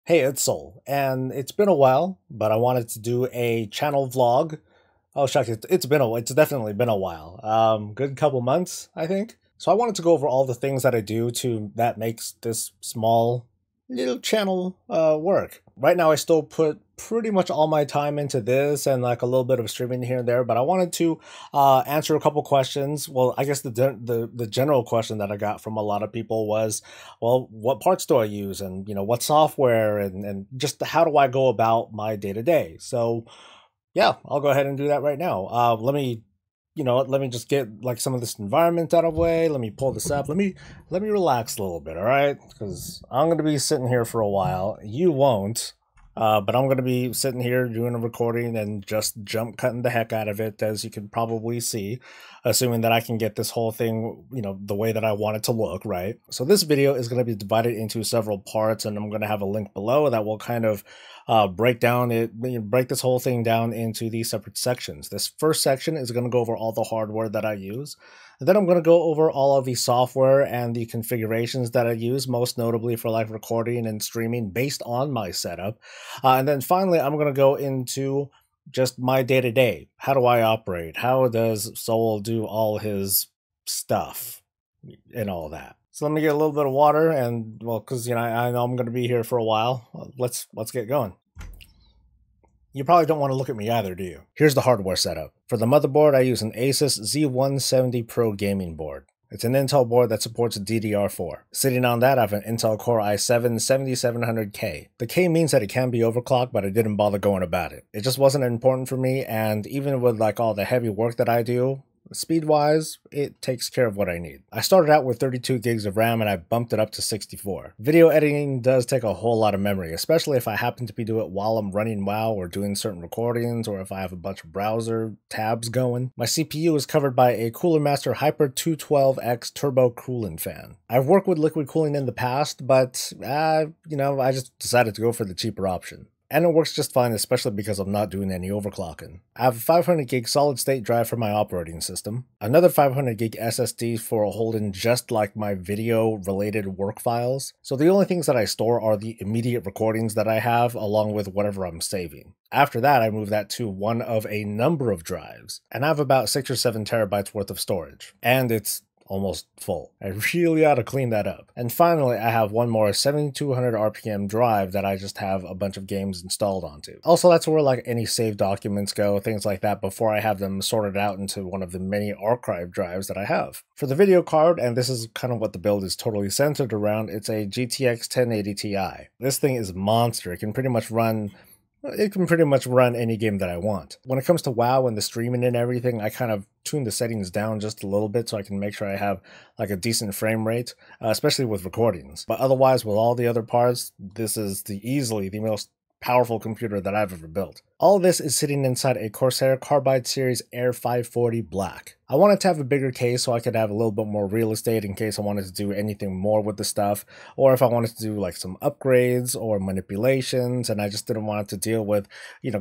Hey, it's Soul, and it's been a while, but I wanted to do a channel vlog. Oh, shucks, it's definitely been a while. Good couple months, I think. So I wanted to go over all the things that I do that makes this small little channel work. Right now, I still put pretty much all my time into this and like a little bit of streaming here and there, but I wanted to answer a couple questions. Well, I guess the general question that I got from a lot of people was, well, what parts do I use, and what software, and just how do I go about my day to day. So yeah, I'll go ahead and do that right now. Let me just get like some of this environment out of the way. Let me pull this up. Let me relax a little bit, all right? Because I'm gonna be sitting here for a while. You won't, but I'm gonna be sitting here doing a recording and just jump cutting the heck out of it, as you can probably see, assuming that I can get this whole thing, the way that I want it to look, right? So this video is gonna be divided into several parts, and I'm gonna have a link below that will kind of break this whole thing down into these separate sections. This first section is going to go over all the hardware that I use, and then I'm going to go over all of the software and the configurations that I use, most notably for like recording and streaming based on my setup. And then finally, I'm going to go into just my day-to-day. How do I operate? How does Soul do all his stuff and all that? So let me get a little bit of water, and well, because I know I'm going to be here for a while. Let's get going. You probably don't want to look at me either, do you? Here's the hardware setup. For the motherboard, I use an Asus Z170 Pro gaming board. It's an Intel board that supports DDR4. Sitting on that, I have an Intel Core i7-7700K. The K means that it can be overclocked, but I didn't bother going about it. It just wasn't important for me, and even with like all the heavy work that I do, speed-wise, it takes care of what I need. I started out with 32 gigs of RAM and I bumped it up to 64. Video editing does take a whole lot of memory, especially if I happen to be doing it while I'm running WoW or doing certain recordings, or if I have a bunch of browser tabs going. My CPU is covered by a Cooler Master Hyper 212X Turbo Cooling Fan. I've worked with liquid cooling in the past, but I just decided to go for the cheaper option. And it works just fine, especially because I'm not doing any overclocking. I have a 500 gig solid state drive for my operating system, another 500 gig SSD for holding just like my video related work files. So the only things that I store are the immediate recordings that I have, along with whatever I'm saving. After that, I move that to one of a number of drives, and I have about 6 or 7 terabytes worth of storage. And it's almost full. I really ought to clean that up. And finally, I have one more 7200 RPM drive that I just have a bunch of games installed onto. Also, that's where like any saved documents go, things like that, before I have them sorted out into one of the many archive drives that I have. For the video card, and this is kind of what the build is totally centered around, it's a GTX 1080 Ti. This thing is a monster. It can pretty much run any game that I want. When it comes to WoW and the streaming and everything, I kind of tune the settings down just a little bit so I can make sure I have like a decent frame rate, especially with recordings. But otherwise, with all the other parts, this is easily the most powerful computer that I've ever built. All of this is sitting inside a Corsair Carbide Series Air 540 Black. I wanted to have a bigger case so I could have a little bit more real estate in case I wanted to do anything more with the stuff, or if I wanted to do like some upgrades or manipulations, and I just didn't want to deal with,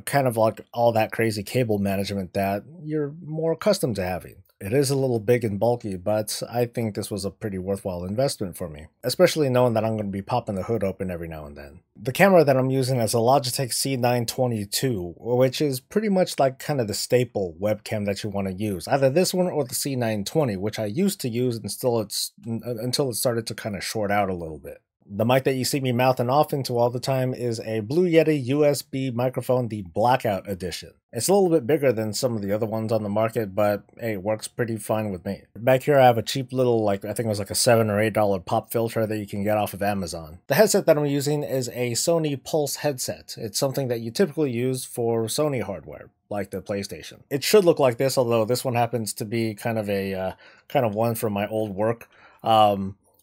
kind of like all that crazy cable management that you're more accustomed to having. It is a little big and bulky, but I think this was a pretty worthwhile investment for me, especially knowing that I'm going to be popping the hood open every now and then. The camera that I'm using is a Logitech C922, which is pretty much like kind of the staple webcam that you want to use. Either this one or the C920, which I used to use until it started to kind of short out a little bit. The mic that you see me mouthing off into all the time is a Blue Yeti USB microphone, the Blackout Edition. It's a little bit bigger than some of the other ones on the market, but hey, it works pretty fine with me. Back here I have a cheap little, I think it was like a $7 or $8 pop filter that you can get off of Amazon. The headset that I'm using is a Sony Pulse headset. It's something that you typically use for Sony hardware, like the PlayStation. It should look like this, although this one happens to be kind of one from my old work.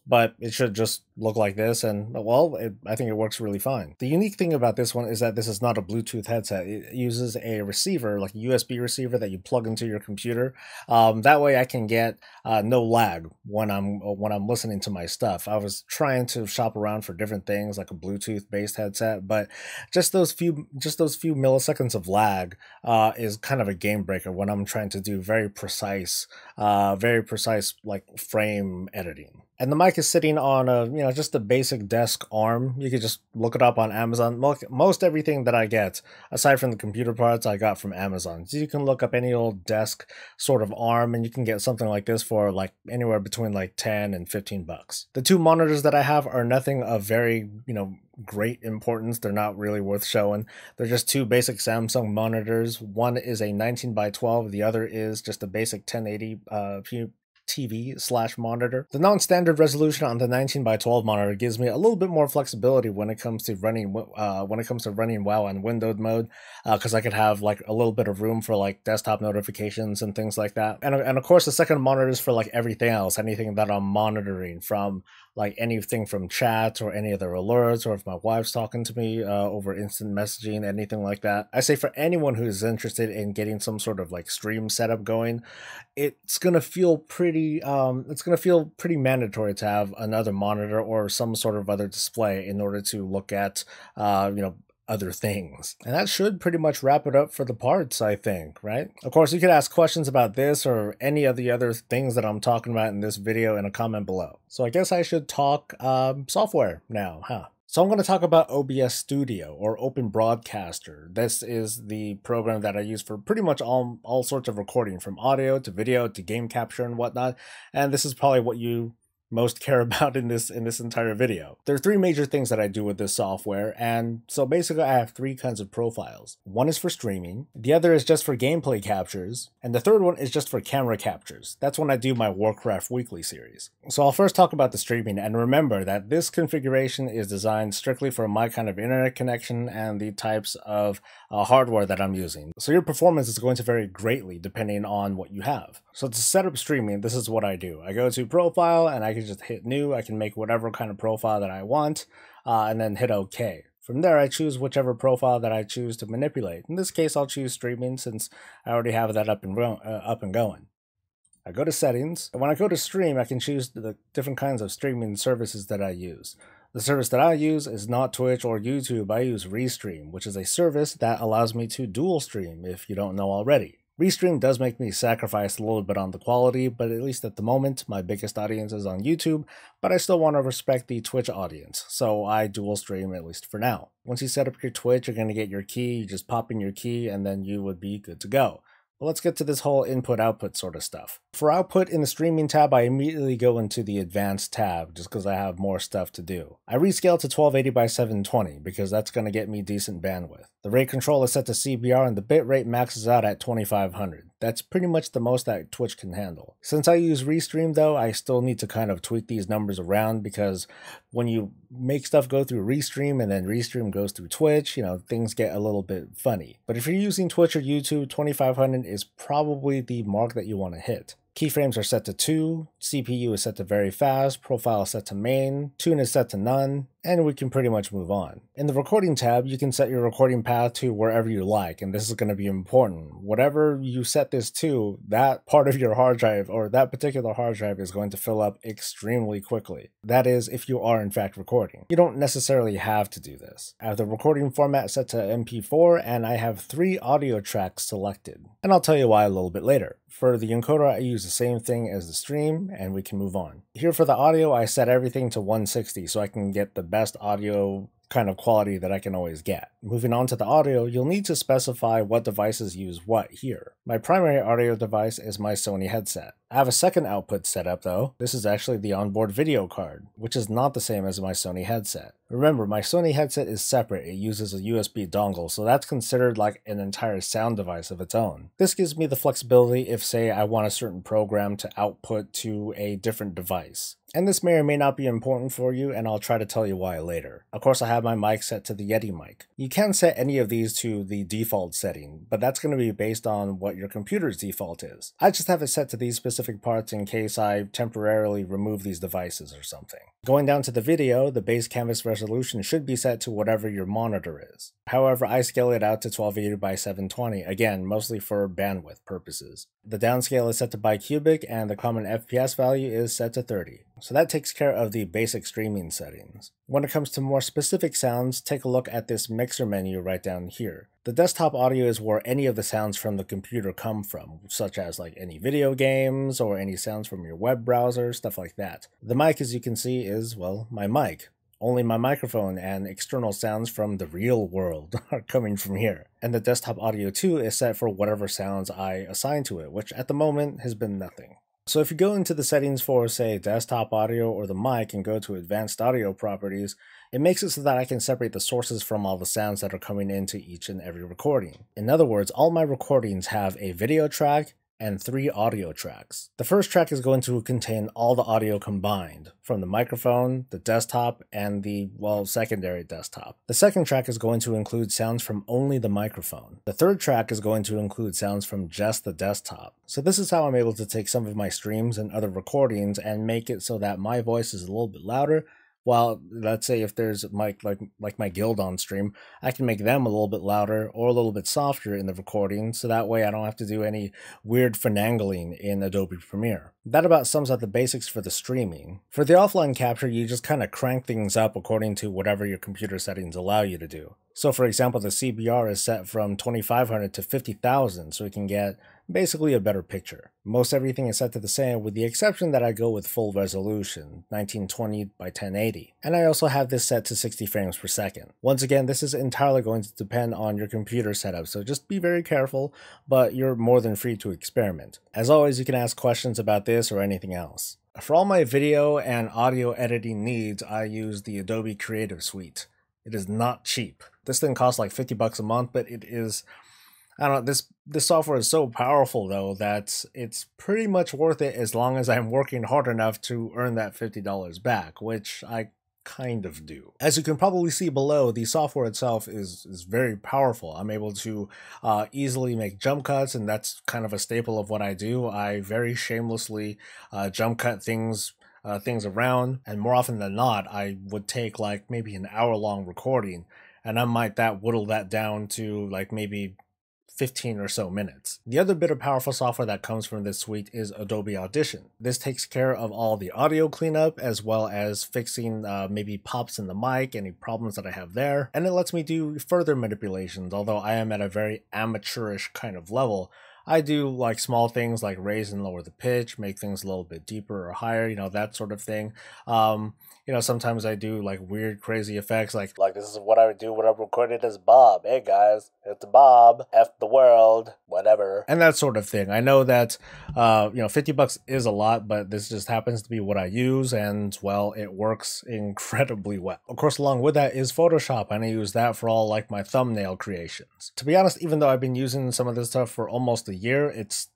But it should just look like this, and well, I think it works really fine. The unique thing about this one is that this is not a Bluetooth headset. It uses a receiver, like a USB receiver that you plug into your computer. That way I can get no lag when I'm listening to my stuff. I was trying to shop around for different things like a Bluetooth based headset, but just those few milliseconds of lag is kind of a game breaker when I'm trying to do very precise like frame editing. And the mic is sitting on a, just a basic desk arm. You could just look it up on Amazon. Most everything that I get, aside from the computer parts, I got from Amazon. So you can look up any old desk sort of arm and you can get something like this for like anywhere between like 10 and 15 bucks. The two monitors that I have are nothing of very, great importance. They're not really worth showing. They're just two basic Samsung monitors. One is a 19 by 12. The other is just a basic 1080 TV/monitor. The non-standard resolution on the 19 by 12 monitor gives me a little bit more flexibility when it comes to running WoW on windowed mode, because I could have like a little bit of room for like desktop notifications and things like that. And of course the second monitor is for like everything else, anything that I'm monitoring, from like anything from chat or any other alerts, or if my wife's talking to me over instant messaging, anything like that. I say for anyone who is interested in getting some sort of like stream setup going, it's gonna feel pretty mandatory to have another monitor or some sort of other display in order to look at other things. And that should pretty much wrap it up for the parts, I think, right? Of course, you could ask questions about this or any of the other things that I'm talking about in this video in a comment below. So I guess I should talk software now, huh? So I'm going to talk about OBS Studio, or Open Broadcaster. This is the program that I use for pretty much all sorts of recording, from audio to video to game capture and whatnot. And this is probably what you most care about in this entire video. There are three major things that I do with this software, and so basically I have three kinds of profiles. One is for streaming, the other is just for gameplay captures, and the third one is just for camera captures. That's when I do my Warcraft weekly series. So I'll first talk about the streaming, and remember that this configuration is designed strictly for my kind of internet connection and the types of hardware that I'm using. So your performance is going to vary greatly depending on what you have. So to set up streaming, this is what I do. I go to profile and I can just hit new. I can make whatever kind of profile that I want, and then hit OK. From there, I choose whichever profile that I choose to manipulate. In this case, I'll choose streaming since I already have that up and going. I go to settings, and when I go to stream, I can choose the different kinds of streaming services that I use. The service that I use is not Twitch or YouTube. I use Restream, which is a service that allows me to dual stream, if you don't know already. Restream does make me sacrifice a little bit on the quality, but at least at the moment, my biggest audience is on YouTube, but I still want to respect the Twitch audience, so I dual stream at least for now. Once you set up your Twitch, you're going to get your key, you just pop in your key, and then you would be good to go. But let's get to this whole input-output sort of stuff. For output in the streaming tab, I immediately go into the advanced tab just because I have more stuff to do. I rescale to 1280 by 720 because that's going to get me decent bandwidth. The rate control is set to CBR and the bitrate maxes out at 2500. That's pretty much the most that Twitch can handle. Since I use Restream though, I still need to kind of tweak these numbers around because when you make stuff go through Restream and then Restream goes through Twitch, things get a little bit funny. But if you're using Twitch or YouTube, 2500 is probably the mark that you want to hit. Keyframes are set to 2, CPU is set to very fast, profile is set to main, tune is set to none, and we can pretty much move on. In the recording tab, you can set your recording path to wherever you like, and this is going to be important. Whatever you set this to, that part of your hard drive, or that particular hard drive, is going to fill up extremely quickly. That is, if you are in fact recording. You don't necessarily have to do this. I have the recording format set to MP4, and I have 3 audio tracks selected. And I'll tell you why a little bit later. For the encoder, I use the same thing as the stream, and we can move on. Here for the audio, I set everything to 160 so I can get the best audio kind of quality that I can always get. Moving on to the audio, you'll need to specify what devices use what here. My primary audio device is my Sony headset. I have a second output set up though. This is actually the onboard video card, which is not the same as my Sony headset. Remember, my Sony headset is separate. It uses a USB dongle, so that's considered like an entire sound device of its own. This gives me the flexibility if, say, I want a certain program to output to a different device. And this may or may not be important for you, and I'll try to tell you why later. Of course, I have my mic set to the Yeti mic. You can set any of these to the default setting, but that's going to be based on what your computer's default is. I just have it set to these specific parts in case I temporarily remove these devices or something. Going down to the video, the base canvas resolution should be set to whatever your monitor is. However, I scale it out to 1280 by 720, again, mostly for bandwidth purposes. The downscale is set to bicubic, and the common FPS value is set to 30. So that takes care of the basic streaming settings. When it comes to more specific sounds, take a look at this mixer menu right down here. The desktop audio is where any of the sounds from the computer come from, such as like any video games or any sounds from your web browser, stuff like that. The mic, as you can see, is, well, my mic. Only my microphone and external sounds from the real world are coming from here. And the desktop audio too is set for whatever sounds I assign to it, which at the moment has been nothing. So if you go into the settings for, say, desktop audio or the mic and go to advanced audio properties, it makes it so that I can separate the sources from all the sounds that are coming into each and every recording. In other words, all my recordings have a video track and 3 audio tracks. The first track is going to contain all the audio combined, from the microphone, the desktop, and the, well, secondary desktop. The second track is going to include sounds from only the microphone. The third track is going to include sounds from just the desktop. So this is how I'm able to take some of my streams and other recordings and make it so that my voice is a little bit louder, while, let's say, if there's like my guild on stream, I can make them a little bit louder or a little bit softer in the recording, so that way I don't have to do any weird finagling in Adobe Premiere. That about sums up the basics for the streaming. For the offline capture, you just kind of crank things up according to whatever your computer settings allow you to do. So for example, the CBR is set from 2500 to 50,000, so we can get basically a better picture. Most everything is set to the same, with the exception that I go with full resolution, 1920 by 1080. And I also have this set to 60 frames per second. Once again, this is entirely going to depend on your computer setup, so just be very careful, but you're more than free to experiment. As always, you can ask questions about this or anything else. For all my video and audio editing needs, I use the Adobe Creative Suite. It is not cheap. This thing costs like 50 bucks a month, but it is, I don't know, this software is so powerful though that it's pretty much worth it as long as I'm working hard enough to earn that $50 back, which I kind of do. As you can probably see below, the software itself is very powerful. I'm able to easily make jump cuts, and that's kind of a staple of what I do. I very shamelessly jump cut things around, and more often than not, I would take like maybe an hour-long recording, and I might whittle that down to like maybe 15 or so minutes. The other bit of powerful software that comes from this suite is Adobe Audition. This takes care of all the audio cleanup as well as fixing maybe pops in the mic, any problems that I have there, and it lets me do further manipulations. Although I am at a very amateurish kind of level, I do like small things like raise and lower the pitch, make things a little bit deeper or higher, you know, that sort of thing. You know, sometimes I do like weird, crazy effects, like this is what I would do when I'm recorded as Bob. Hey guys, it's Bob, F the world, whatever. And that sort of thing. I know that, you know, 50 bucks is a lot, but this just happens to be what I use, and well, it works incredibly well. Of course, along with that is Photoshop, and I use that for all like my thumbnail creations. To be honest, even though I've been using some of this stuff for almost a year, it's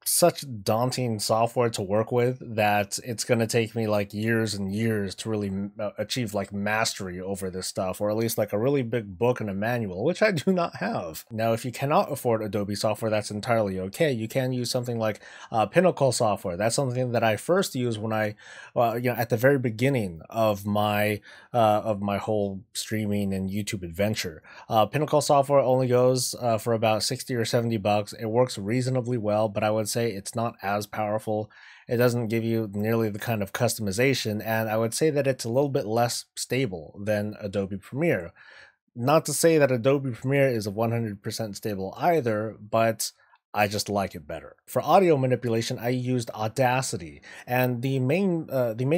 such daunting software to work with that it's going to take me like years and years to really achieve like mastery over this stuff, or at least like a really big book and a manual, which I do not have. Now, if you cannot afford Adobe software, that's entirely okay. You can use something like Pinnacle software. That's something that I first used when I, you know, at the very beginning of my whole streaming and YouTube adventure. Pinnacle software only goes for about 60 or 70 bucks. It works reasonably well, but I would say it's not as powerful. It doesn't give you nearly the kind of customization, and I would say that it's a little bit less stable than Adobe Premiere. Not to say that Adobe Premiere is 100% stable either, but I just like it better. For audio manipulation, I used Audacity, and the main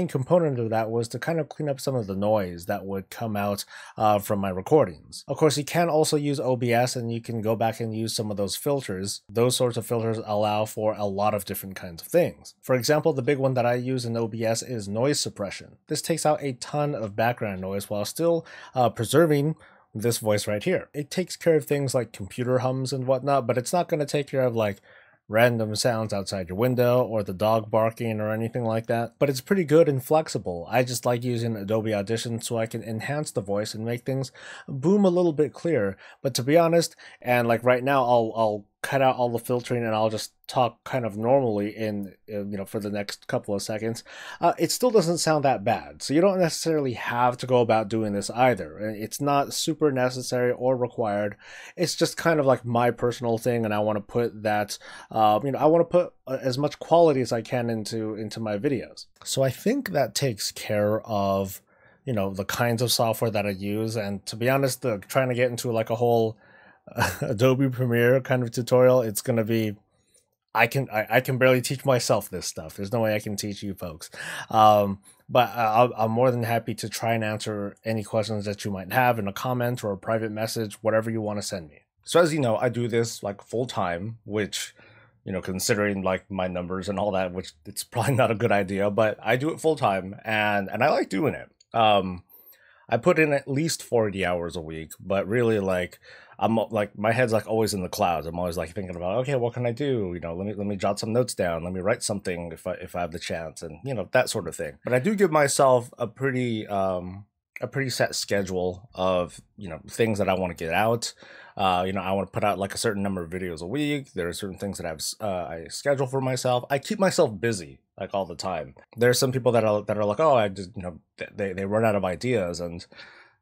component of that was to kind of clean up some of the noise that would come out from my recordings. Of course, you can also use OBS, and you can go back and use some of those filters. Those sorts of filters allow for a lot of different kinds of things. For example, the big one that I use in OBS is noise suppression. This takes out a ton of background noise while still preserving this voice right here. It takes care of things like computer hums and whatnot, but it's not going to take care of like random sounds outside your window or the dog barking or anything like that. But it's pretty good and flexible. I just like using Adobe Audition so I can enhance the voice and make things boom a little bit clearer. But to be honest, and like right now, I'll cut out all the filtering and I'll just talk kind of normally for the next couple of seconds, it still doesn't sound that bad. So you don't necessarily have to go about doing this either. It's not super necessary or required. It's just kind of like my personal thing, and I want to put that, I want to put as much quality as I can into my videos. So I think that takes care of, the kinds of software that I use. And to be honest, trying to get into like a whole Adobe Premiere kind of tutorial, it's going to be, I can barely teach myself this stuff. There's no way I can teach you folks. But I'm more than happy to try and answer any questions that you might have in a comment or a private message, whatever you want to send me. So as you know, I do this like full time, which, considering like my numbers and all that, which it's probably not a good idea, but I do it full time, and I like doing it. I put in at least 40 hours a week, but really like, I'm like, my head's like always in the clouds. I'm always like thinking about, okay, what can I do? Let me jot some notes down. Let me write something if I have the chance, and that sort of thing. But I do give myself a pretty set schedule of things that I want to get out. I want to put out like a certain number of videos a week. There are certain things that I schedule for myself. I keep myself busy like all the time. There's some people that are like, oh, I just they run out of ideas, and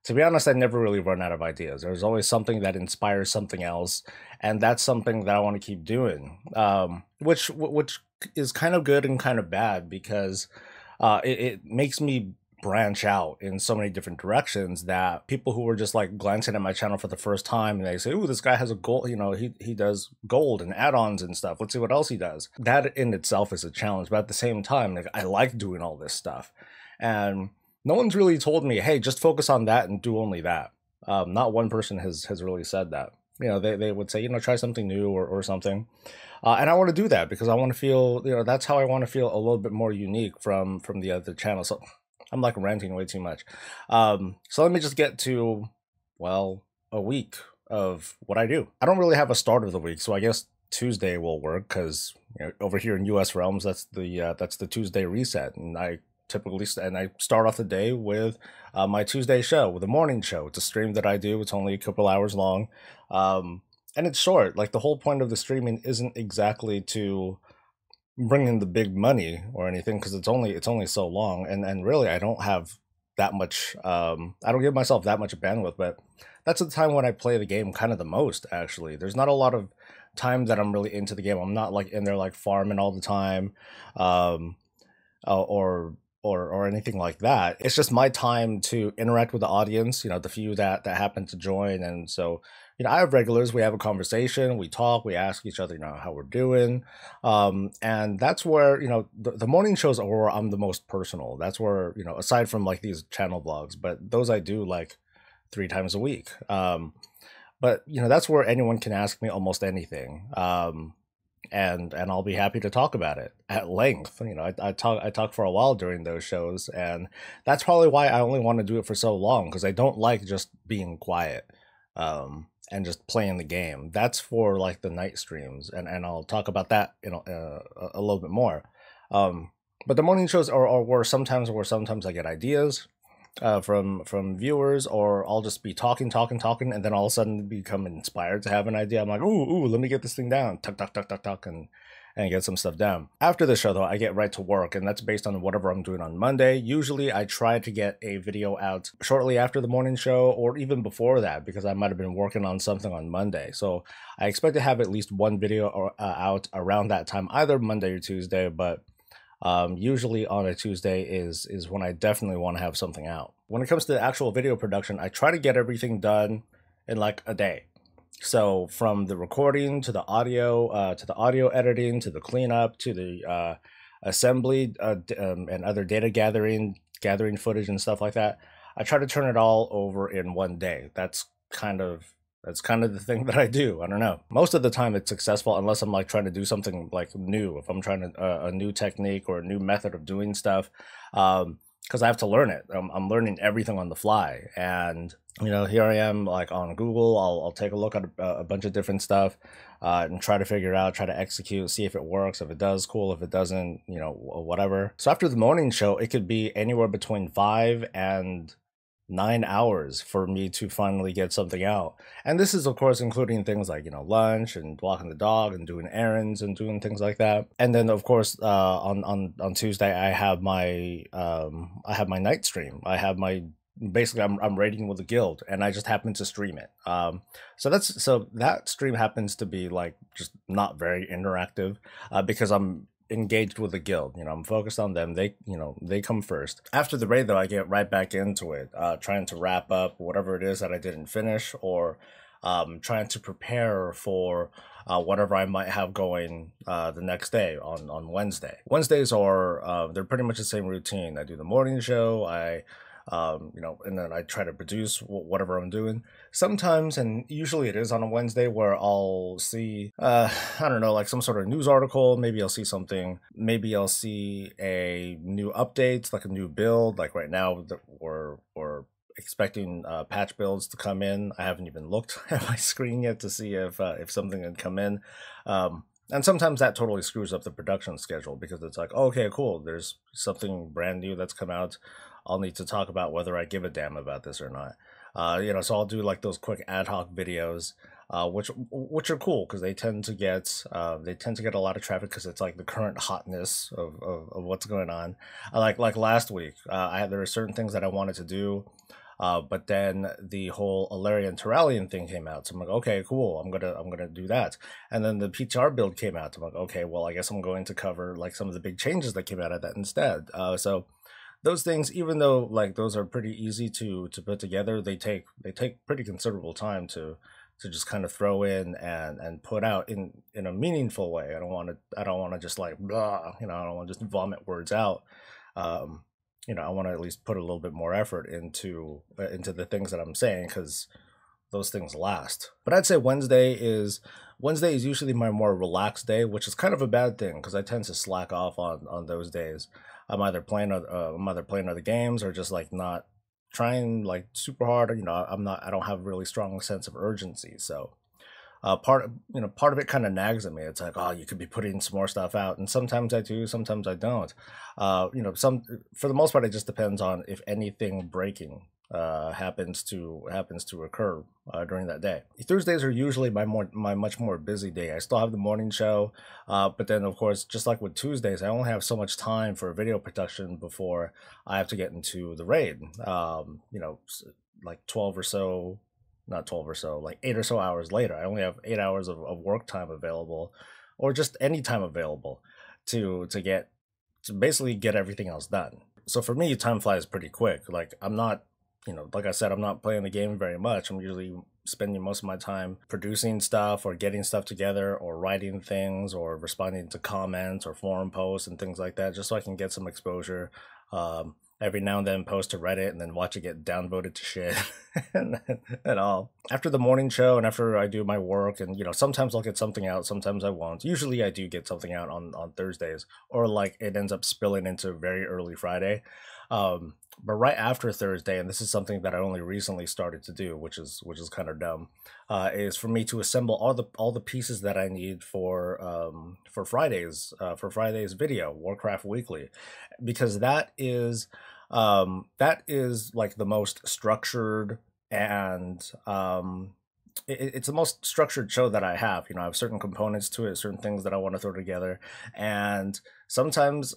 to be honest, I never really run out of ideas. There's always something that inspires something else, and that's something that I want to keep doing. Which is kind of good and kind of bad, because it makes me branch out in so many different directions that people who were just like glancing at my channel for the first time, and they say, "Ooh, this guy has a gold, he does gold and add-ons and stuff. Let's see what else he does." That in itself is a challenge, but at the same time, like, I like doing all this stuff, and no one's really told me, "Hey, just focus on that and do only that." Not one person has really said that. They would say, try something new or something. And I want to do that because I want to feel, that's how I want to feel a little bit more unique from the other channel. So I'm like ranting way too much. So let me just get to, well, a week of what I do. I don't really have a start of the week, so I guess Tuesday will work, because over here in US realms, that's the Tuesday reset, and I start off the day with my Tuesday show, with a morning show. It's a stream that I do. It's only a couple hours long, and it's short. Like, the whole point of the streaming isn't exactly to bring in the big money or anything, because it's only so long, and really I don't have that much. I don't give myself that much bandwidth, but that's the time when I play the game kind of the most. Actually, there's not a lot of time that I'm really into the game. I'm not like in there like farming all the time, or anything like that. It's just my time to interact with the audience, the few that happen to join. And so, I have regulars. We have a conversation, we talk, we ask each other, how we're doing. And that's where, the morning shows are where I'm the most personal. That's where, aside from like these channel vlogs, but those I do like 3 times a week. But, that's where anyone can ask me almost anything. And I'll be happy to talk about it at length. I talk for a while during those shows, and that's probably why I only want to do it for so long, because I don't like just being quiet and just playing the game. That's for like the night streams, and I'll talk about that a little bit more. But the morning shows are where sometimes I get ideas from viewers, or I'll just be talking, and then all of a sudden become inspired to have an idea. I'm like, ooh, let me get this thing down, tuck, and get some stuff down. After the show, though, I get right to work, and that's based on whatever I'm doing on Monday. Usually, I try to get a video out shortly after the morning show, or even before that, because I might have been working on something on Monday. So I expect to have at least one video out around that time, either Monday or Tuesday, but usually on a Tuesday is when I definitely want to have something out. When it comes to the actual video production, I try to get everything done in like a day. So from the recording to the audio editing, to the cleanup, to the assembly and other data gathering footage and stuff like that, I try to turn it all over in one day. That's kind of the thing that I do. I don't know. Most of the time it's successful, unless I'm like trying to do something like new. If I'm trying to a new technique or a new method of doing stuff, because I have to learn it. I'm learning everything on the fly, and here I am like on Google. I'll take a look at a bunch of different stuff and try to figure it out, try to execute, see if it works. If it does, cool. If it doesn't, whatever. So after the morning show, it could be anywhere between 5 and 9 hours for me to finally get something out. And this is, of course, including things like, lunch and walking the dog and doing errands and doing things like that. And then, of course, on Tuesday, I have my night stream. I have my basically I'm raiding with the guild, and I just happen to stream it. So that stream happens to be like just not very interactive, because I'm engaged with the guild. I'm focused on them. They come first. After the raid, though, I get right back into it, trying to wrap up whatever it is that I didn't finish, or trying to prepare for whatever I might have going the next day on Wednesday. Wednesdays are they're pretty much the same routine. I do the morning show. And then I try to produce whatever I'm doing. Sometimes, and usually it is on a Wednesday, where I'll see, I don't know, like some sort of news article. Maybe I'll see something. Maybe I'll see a new update, like a new build. Like right now, we're expecting patch builds to come in. I haven't even looked at my screen yet to see if something had come in. And sometimes that totally screws up the production schedule, because it's like, oh, okay, cool, there's something brand new that's come out. I'll need to talk about whether I give a damn about this or not. So I'll do like those quick ad hoc videos, which are cool, because they tend to get a lot of traffic, because it's like the current hotness of what's going on. Like last week, there were certain things that I wanted to do. But then the whole Alarian Terralian thing came out. So I'm like, okay, cool. I'm gonna do that. And then the PTR build came out. I'm like, okay, well, I guess I'm going to cover like some of the big changes that came out of that instead. So those things, even though like those are pretty easy to put together, they take pretty considerable time to just kind of throw in and put out in a meaningful way. I don't want to just like blah, I don't want to just vomit words out. I want to at least put a little bit more effort into the things that I'm saying, because those things last. But I'd say Wednesday is usually my more relaxed day, which is kind of a bad thing, because I tend to slack off on those days. I'm either playing other games, or just like not trying like super hard. I don't have a really strong sense of urgency. So part of it kind of nags at me. It's like, oh, you could be putting some more stuff out, and sometimes I do, sometimes I don't. For the most part, it just depends on if anything breaking happens to occur during that day. Thursdays are usually my much more busy day. I still have the morning show, but then of course, just like with Tuesdays, I only have so much time for video production before I have to get into the raid. Like 12 or so, not 12 or so, like 8 or so hours later, I only have 8 hours of work time available, or just any time available to basically get everything else done. So for me, time flies pretty quick. Like I'm not, like I said, I'm not playing the game very much. I'm usually spending most of my time producing stuff, or getting stuff together, or writing things, or responding to comments or forum posts and things like that, just so I can get some exposure. Every now and then post to Reddit, and then watch it get downvoted to shit and all. After the morning show, and after I do my work, and sometimes I'll get something out, sometimes I won't. Usually I do get something out on Thursdays, or like it ends up spilling into very early Friday. But right after Thursday, and this is something that I only recently started to do, which is kind of dumb, is for me to assemble all the pieces that I need for Friday's video, Warcraft Weekly, because that is like the most structured, and it's the most structured show that I have. I have certain components to it, certain things that I want to throw together, and sometimes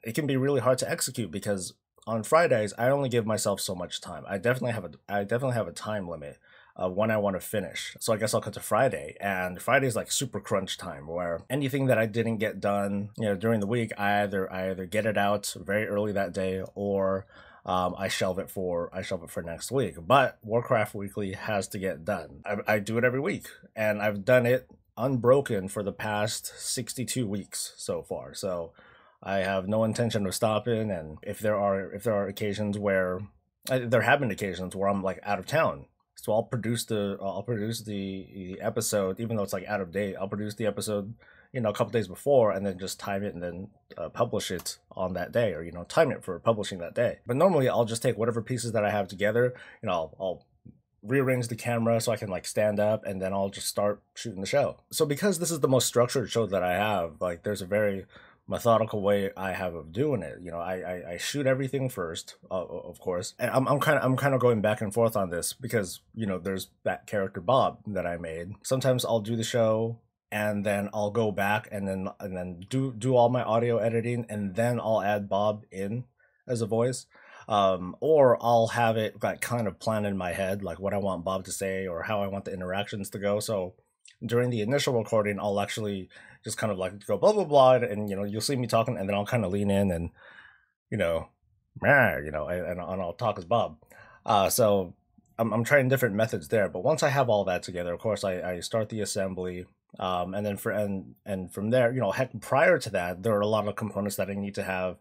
it can be really hard to execute, because on Fridays I only give myself so much time. I definitely have a time limit when I want to finish. So I guess I'll cut to Friday, and Friday is like super crunch time, where anything that I didn't get done during the week, I either get it out very early that day, or I shelve it for next week. But Warcraft Weekly has to get done. I do it every week, and I've done it unbroken for the past 62 weeks so far. So I have no intention of stopping. And if there are occasions where there have been occasions where I'm like out of town, so I'll produce the episode, even though it's like out of date. I'll produce the episode a couple days before, and then just time it, and then publish it on that day, or time it for publishing that day. But normally I'll just take whatever pieces that I have together, I'll rearrange the camera so I can like stand up, and then I'll just start shooting the show. So because this is the most structured show that I have, like there's a very methodical way I have of doing it. You know, I shoot everything first, of course, and I'm kind of going back and forth on this because, you know, there's that character Bob that I made. Sometimes I'll do the show and then I'll go back and then do all my audio editing, and then I'll add Bob in as a voice. Or I'll have it like kind of planned in my head, like what I want Bob to say or how I want the interactions to go. So during the initial recording, I'll actually just kind of like go blah blah blah, and you know, you'll see me talking, and then I'll kind of lean in and, you know, and I'll talk as Bob. So I'm trying different methods there. But once I have all that together, of course, I start the assembly. And then and from there, you know, heck, prior to that, there are a lot of components that I need to have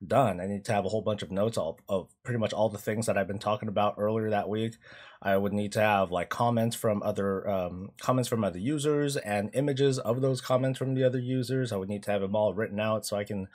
done. I need to have a whole bunch of notes of pretty much all the things that I've been talking about earlier that week. I would need to have like comments from other users and images of those comments from the other users. I would need to have them all written out so I can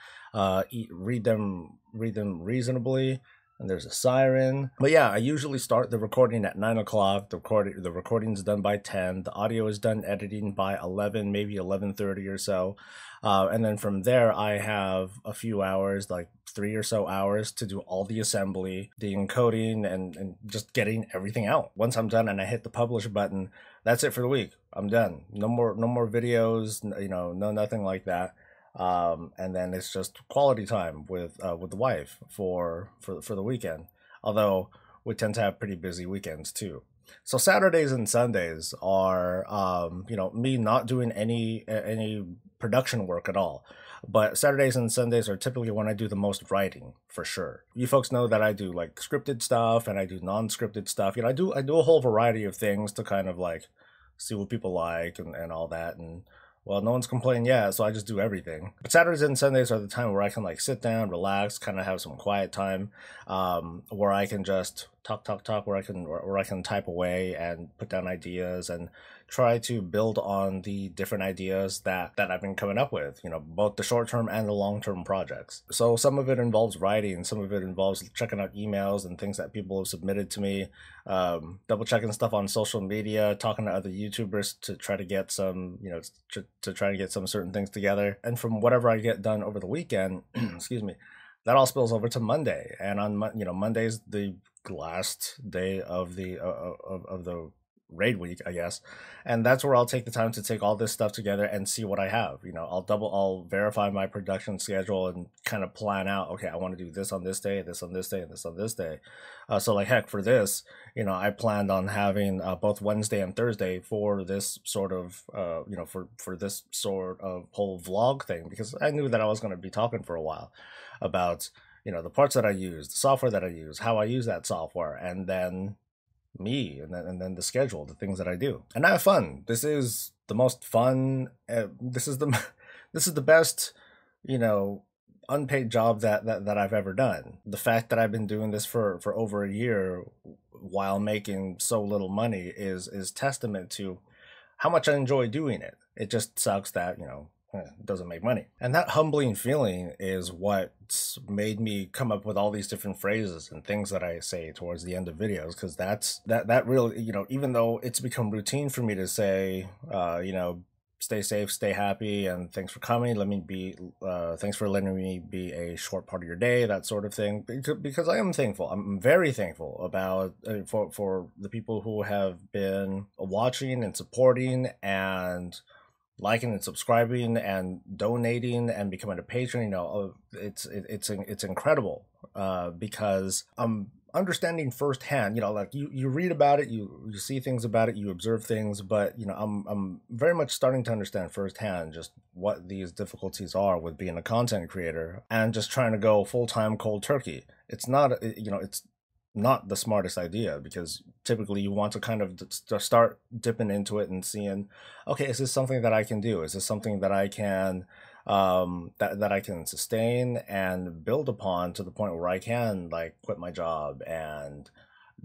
read them reasonably. And there's a siren. But yeah, I usually start the recording at 9 o'clock. The recording's done by 10. The audio is done editing by 11, maybe 11:30 or so. And then from there, I have a few hours, like 3 or so hours, to do all the assembly, the encoding, and just getting everything out. Once I'm done and I hit the publish button, that's it for the week. I'm done. No more videos, you know, nothing like that. And then it's just quality time with the wife for the weekend. Although we tend to have pretty busy weekends too. So Saturdays and Sundays are you know, me not doing any production work at all. But Saturdays and Sundays are typically when I do the most writing, for sure. You folks know that I do like scripted stuff and I do non-scripted stuff. You know, I do a whole variety of things to kind of like see what people like and all that. And well, no one's complaining yet, so I just do everything. But Saturdays and Sundays are the time where I can like sit down, relax, kind of have some quiet time, where I can just talk, where I can type away and put down ideas and try to build on the different ideas that I've been coming up with, you know, both the short-term and the long-term projects. So some of it involves writing, some of it involves checking out emails and things that people have submitted to me, double checking stuff on social media, talking to other YouTubers to try to get some, you know, to try to get some certain things together. And from whatever I get done over the weekend, excuse me, that all spills over to Monday. And on, you know, Monday's the last day of the raid week, I guess, and that's where I'll take the time to take all this stuff together and see what I have. You know, I'll verify my production schedule and kind of plan out, okay, I want to do this on this day, this on this day, and this on this day. So like heck, for this, you know, I planned on having both Wednesday and Thursday for this sort of you know, for this sort of whole vlog thing, because I knew that I was going to be talking for a while about, you know, the parts that I use, the software that I use, how I use that software, and then me, and then the schedule, the things that I do. And I have fun. This is the most fun, this is the best, you know, unpaid job that I've ever done. The fact that I've been doing this for over a year while making so little money is testament to how much I enjoy doing it. It just sucks that, you know, it doesn't make money. And that humbling feeling is what's made me come up with all these different phrases and things that I say towards the end of videos, because that really, you know, even though it's become routine for me to say, you know, stay safe, stay happy, and thanks for coming, thanks for letting me be a short part of your day, that sort of thing, because I am thankful. I'm very thankful about for the people who have been watching and supporting and liking and subscribing and donating and becoming a patron. You know, it's incredible, because I'm understanding firsthand, you know, like you read about it, you see things about it, you observe things, but you know, I'm very much starting to understand firsthand just what these difficulties are with being a content creator and just trying to go full-time cold turkey. It's not, you know, it's not the smartest idea, because typically you want to kind of start dipping into it and seeing, okay, is this something that I can do? Is this something that I can that I can sustain and build upon to the point where I can like quit my job and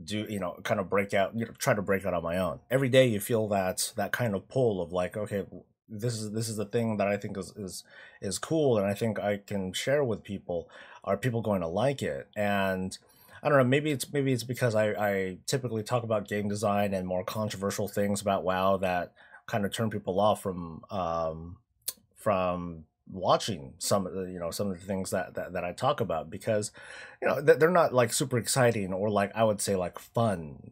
do, you know, kind of break out, you know, try to break out on my own. Every day you feel that kind of pull of like, okay, this is the thing that I think is cool and I think I can share with people. Are people going to like it? And I don't know, maybe it's because I typically talk about game design and more controversial things about WoW that kind of turn people off from watching some of the, some of the things that I talk about, because they're not like super exciting or like, I would say, like fun.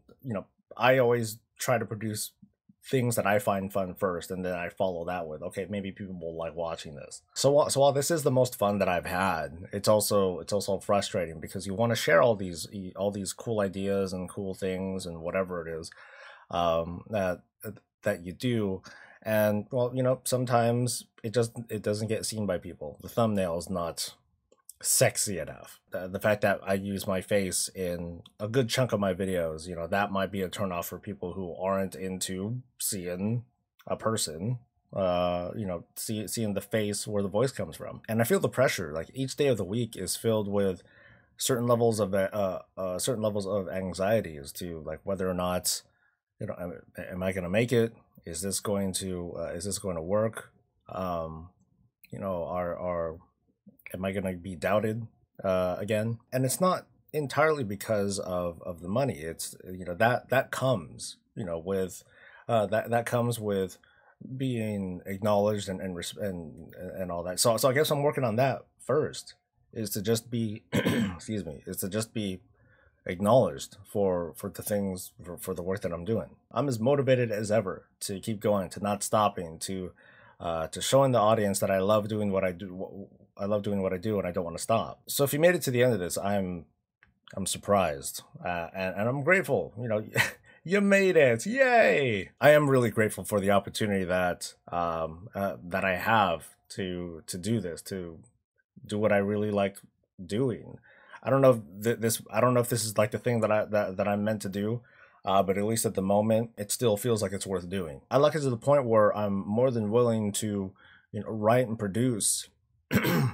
I always try to produce things that I find fun first, and then I follow that with, okay, maybe people will like watching this. So while this is the most fun that I've had, it's also frustrating, because you want to share all these cool ideas and cool things and whatever it is that you do. And well, sometimes it doesn't get seen by people. The thumbnail is not sexy enough. The fact that I use my face in a good chunk of my videos, that might be a turnoff for people who aren't into seeing a person, seeing the face where the voice comes from. And I feel the pressure. Like, each day of the week is filled with certain levels of anxiety as to like whether or not, am I going to make it? Is this going to work? Am I going to be doubted again? And it's not entirely because of the money. It's that comes with that comes with being acknowledged and all that. So I guess I'm working on that first, is to just be excuse me, is to just be acknowledged for the things, for the work that I'm doing. I'm as motivated as ever to keep going, to not stopping, to showing the audience that I love doing what I do. I love doing what I do, and I don't want to stop. So if you made it to the end of this, I'm surprised, and I'm grateful. You made it! Yay! I am really grateful for the opportunity that that I have to do this, to do what I really like doing. I don't know if this is like the thing that I'm meant to do, but at least at the moment, it still feels like it's worth doing. I like it to the point where I'm more than willing to, write and produce. I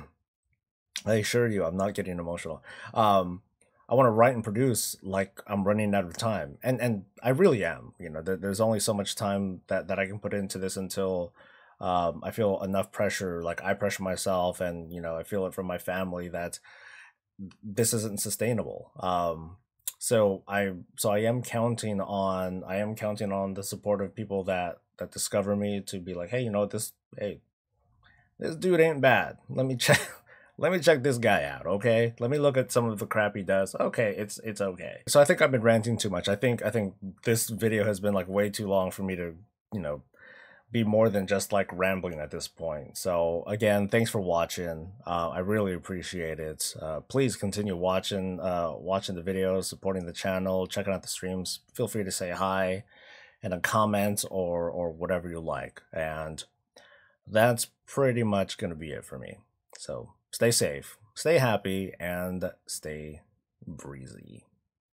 assure you, I'm not getting emotional. I want to write and produce like I'm running out of time, and I really am. There's only so much time that I can put into this until I feel enough pressure. Like, I pressure myself, and I feel it from my family that this isn't sustainable. So I am counting on the support of people that discover me, to be like, hey, this dude ain't bad. Let me check this guy out, okay? Let me look at some of the crap he does. Okay, it's okay. So I think I've been ranting too much. I think this video has been like way too long for me to, be more than just like rambling at this point. So again, thanks for watching. I really appreciate it. Please continue watching the videos, supporting the channel, checking out the streams. Feel free to say hi and a comment or whatever you like. And that's pretty much gonna be it for me. So stay safe, stay happy, and stay breezy.